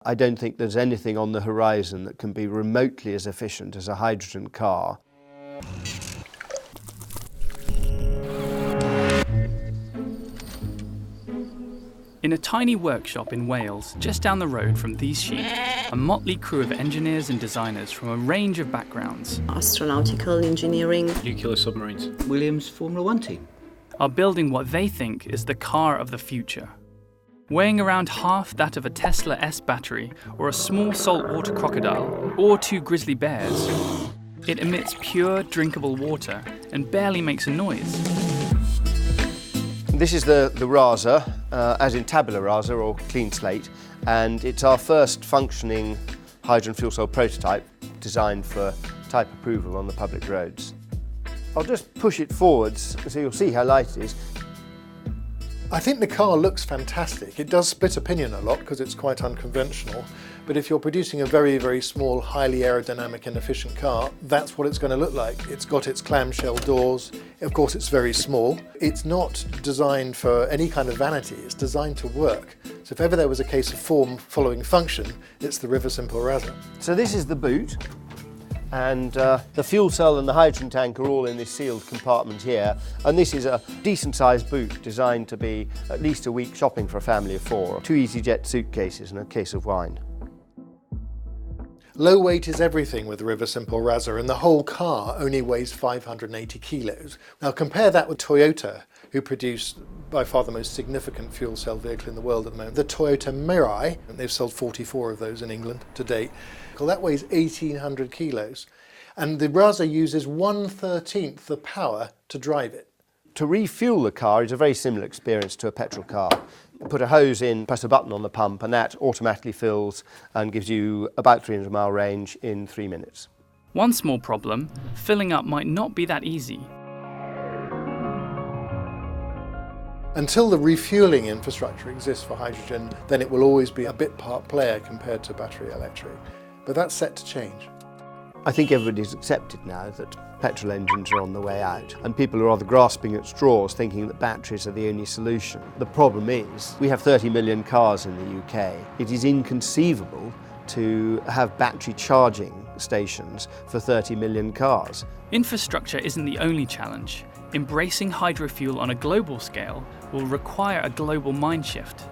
I don't think there's anything on the horizon that can be remotely as efficient as a hydrogen car. In a tiny workshop in Wales, just down the road from these sheep, a motley crew of engineers and designers from a range of backgrounds, astronautical engineering, nuclear submarines, Williams Formula One team, are building what they think is the car of the future. Weighing around half that of a Tesla S battery or a small saltwater crocodile or 2 grizzly bears, it emits pure drinkable water and barely makes a noise. This is the Rasa, as in tabula rasa or clean slate, and it's our first functioning hydrogen fuel cell prototype designed for type approval on the public roads. I'll just push it forwards so you'll see how light it is. I think the car looks fantastic. It does split opinion a lot because it's quite unconventional, but if you're producing a very, very small, highly aerodynamic and efficient car, that's what it's going to look like. It's got its clamshell doors. Of course, it's very small. It's not designed for any kind of vanity. It's designed to work. So if ever there was a case of form following function, it's the River Simple Rasa. So this is the boot. And the fuel cell and the hydrogen tank are all in this sealed compartment here. And this is a decent sized boot designed to be at least a week shopping for a family of 4. 2 EasyJet suitcases and a case of wine. Low weight is everything with the River Simple Rasa, and the whole car only weighs 580 kilos. Now compare that with Toyota, who produce by far the most significant fuel cell vehicle in the world at the moment. The Toyota Mirai, and they've sold 44 of those in England to date. Well, that weighs 1,800 kilos. And the Rasa uses 1/13 the power to drive it. To refuel the car is a very similar experience to a petrol car. Put a hose in, press a button on the pump, and that automatically fills and gives you about 300-mile range in 3 minutes. One small problem, filling up might not be that easy. Until the refueling infrastructure exists for hydrogen, then it will always be a bit part player compared to battery electric. But that's set to change. I think everybody's accepted now that petrol engines are on the way out, and people are rather grasping at straws thinking that batteries are the only solution. The problem is we have 30 million cars in the UK. It is inconceivable to have battery charging stations for 30 million cars. Infrastructure isn't the only challenge. Embracing hydrofuel on a global scale will require a global mind shift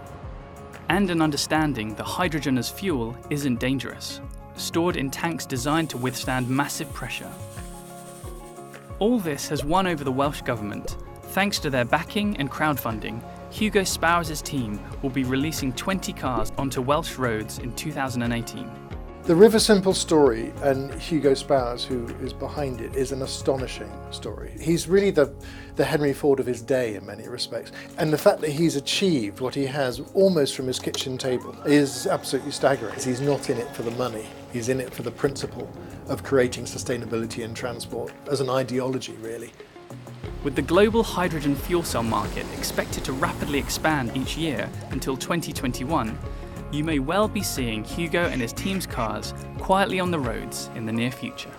and an understanding that hydrogen as fuel isn't dangerous, stored in tanks designed to withstand massive pressure. All this has won over the Welsh Government. Thanks to their backing and crowdfunding, Hugo Spowers' team will be releasing 20 cars onto Welsh roads in 2018. The River Simple story, and Hugo Spowers, who is behind it, is an astonishing story. He's really the Henry Ford of his day in many respects. And the fact that he's achieved what he has almost from his kitchen table is absolutely staggering. He's not in it for the money. He's in it for the principle of creating sustainability in transport as an ideology, really. With the global hydrogen fuel cell market expected to rapidly expand each year until 2021, you may well be seeing Hugo and his team's cars quietly on the roads in the near future.